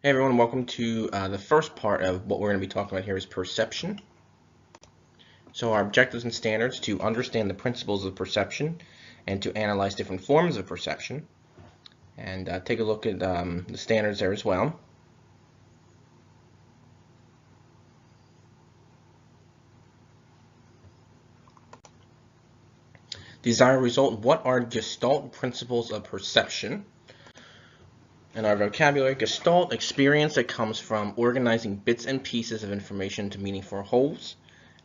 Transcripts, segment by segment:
Hey everyone, welcome to the first part of what we're going to be talking about here is perception. So our objectives and standards to understand the principles of perception and to analyze different forms of perception, and take a look at the standards there as well. Desired result: what are Gestalt principles of perception? In our vocabulary, Gestalt: experience that comes from organizing bits and pieces of information into meaningful wholes,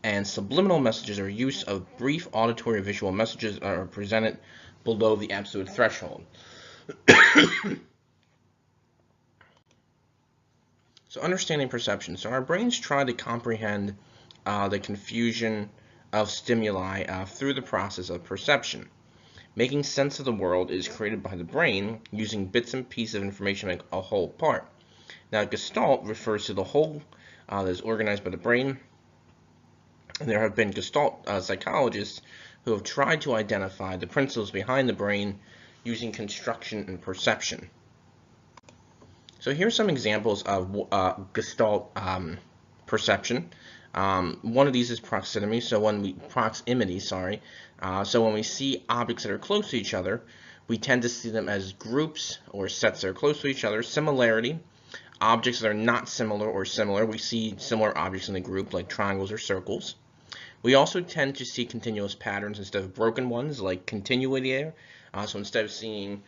and subliminal messages are use of brief auditory or visual messages that are presented below the absolute threshold. So understanding perception. So our brains try to comprehend the confusion of stimuli through the process of perception. Making sense of the world is created by the brain using bits and pieces of information to make a whole part. Now, Gestalt refers to the whole that is organized by the brain. And there have been Gestalt psychologists who have tried to identify the principles behind the brain using construction and perception. So here's some examples of Gestalt perception. One of these is proximity. So when we see objects that are close to each other, we tend to see them as groups or sets that are close to each other. Similarity: objects that are not similar or similar, we see similar objects in the group, like triangles or circles. We also tend to see continuous patterns instead of broken ones, like continuity there. So instead of seeing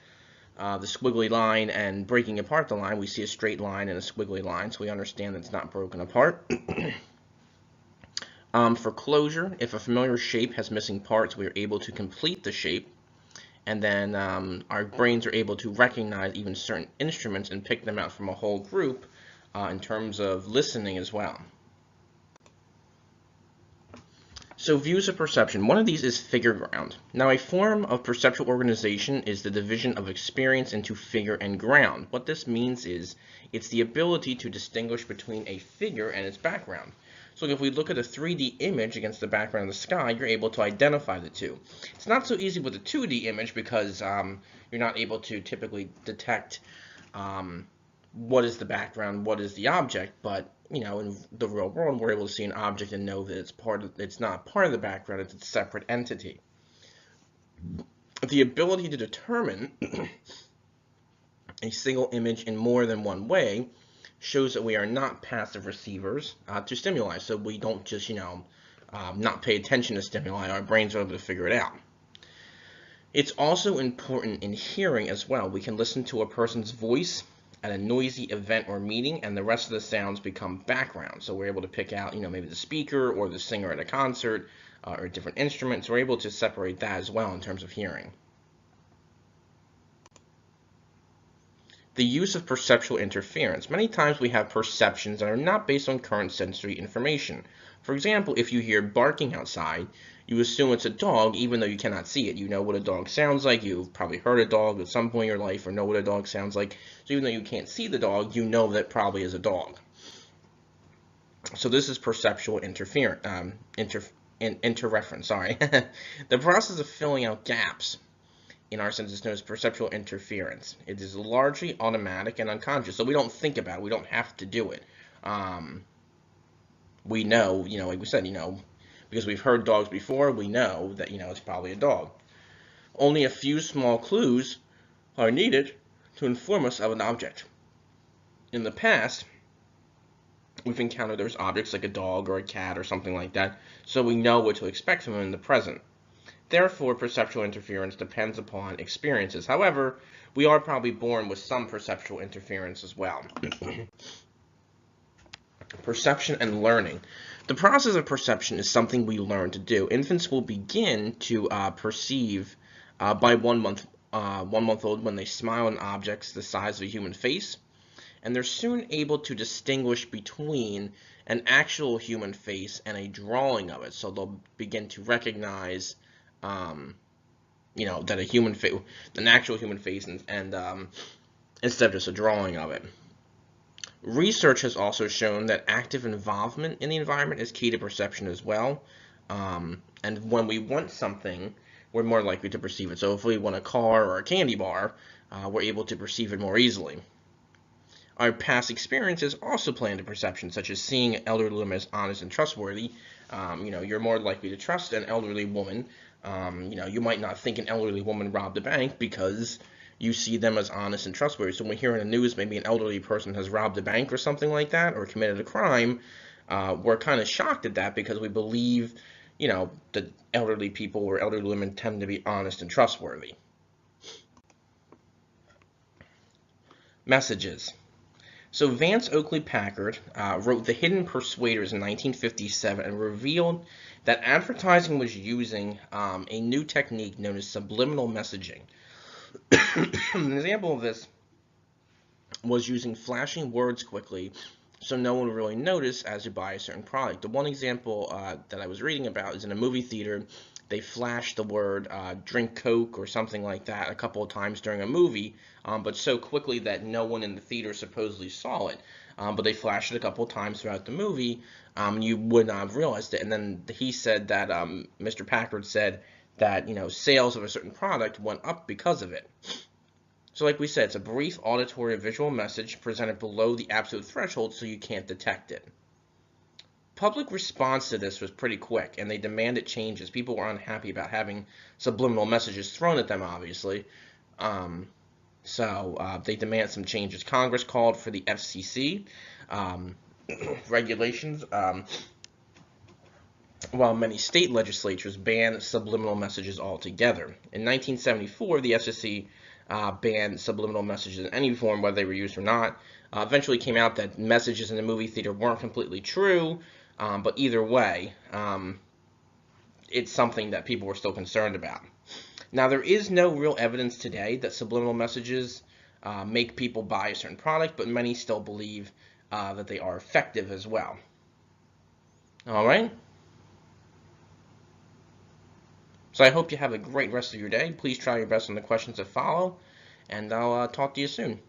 the squiggly line and breaking apart the line, we see a straight line and a squiggly line, so we understand that it's not broken apart. For closure, if a familiar shape has missing parts, we are able to complete the shape, and then our brains are able to recognize even certain instruments and pick them out from a whole group in terms of listening as well. So views of perception. One of these is figureground. Now, a form of perceptual organization is the division of experience into figure and ground. What this means is it's the ability to distinguish between a figure and its background. So if we look at a 3D image against the background of the sky, you're able to identify the two. It's not so easy with a 2D image because you're not able to typically detect what is the background, what is the object, but in the real world, we're able to see an object and know that it's not part of the background, it's a separate entity. The ability to determine a single image in more than one way shows that we are not passive receivers to stimuli, so we don't just, not pay attention to stimuli. Our brains are able to figure it out. It's also important in hearing as well. We can listen to a person's voice at a noisy event or meeting, and the rest of the sounds become background. So we're able to pick out, maybe the speaker or the singer at a concert or different instruments. We're able to separate that as well in terms of hearing. The use of perceptual interference. Many times we have perceptions that are not based on current sensory information. For example, if you hear barking outside, you assume it's a dog even though you cannot see it. You know what a dog sounds like. You've probably heard a dog at some point in your life or know what a dog sounds like. So even though you can't see the dog, you know that probably is a dog. So this is perceptual interference. Interreference, sorry. The process of filling out gaps in our senses is known as perceptual interference. It is largely automatic and unconscious, so we don't think about it. We don't have to do it. We know, like we said, because we've heard dogs before, we know that, it's probably a dog. Only a few small clues are needed to inform us of an object. In the past, we've encountered those objects like a dog or a cat or something like that, so we know what to expect from them in the present. Therefore, perceptual interference depends upon experiences. However, we are probably born with some perceptual interference as well. Perception and learning. The process of perception is something we learn to do. Infants will begin to perceive by 1 month old when they smile at objects the size of a human face, and they're soon able to distinguish between an actual human face and a drawing of it. So they'll begin to recognize that a human face, an actual human face, and instead of just a drawing of it. Research has also shown that active involvement in the environment is key to perception as well. And when we want something, we're more likely to perceive it. So if we want a car or a candy bar, we're able to perceive it more easily. Our past experiences also play into perception, such as seeing elderly women as honest and trustworthy. You're more likely to trust an elderly woman. You might not think an elderly woman robbed a bank because you see them as honest and trustworthy. So when we hear in the news maybe an elderly person has robbed a bank or something like that, or committed a crime, we're kind of shocked at that because we believe, that elderly people or elderly women tend to be honest and trustworthy. Messages. So Vance Oakley Packard wrote The Hidden Persuaders in 1957 and revealed that advertising was using a new technique known as subliminal messaging. An example of this was using flashing words quickly so no one would really notice as you buy a certain product. The one example that I was reading about is in a movie theater. They flashed the word drink Coke or something like that a couple of times during a movie, but so quickly that no one in the theater supposedly saw it. But they flashed it a couple of times throughout the movie. You would not have realized it. And then he said that Mr. Packard said that sales of a certain product went up because of it. So like we said, it's a brief auditory or visual message presented below the absolute threshold so you can't detect it. Public response to this was pretty quick, and they demanded changes. People were unhappy about having subliminal messages thrown at them, obviously. So they demanded some changes. Congress called for the FCC regulations, while many state legislatures banned subliminal messages altogether. In 1974, the FCC banned subliminal messages in any form, whether they were used or not. Eventually came out that messages in the movie theater weren't completely true, but either way, it's something that people were still concerned about. Now, there is no real evidence today that subliminal messages make people buy a certain product, but many still believe that they are effective as well. All right? So I hope you have a great rest of your day. Please try your best on the questions that follow, and I'll talk to you soon.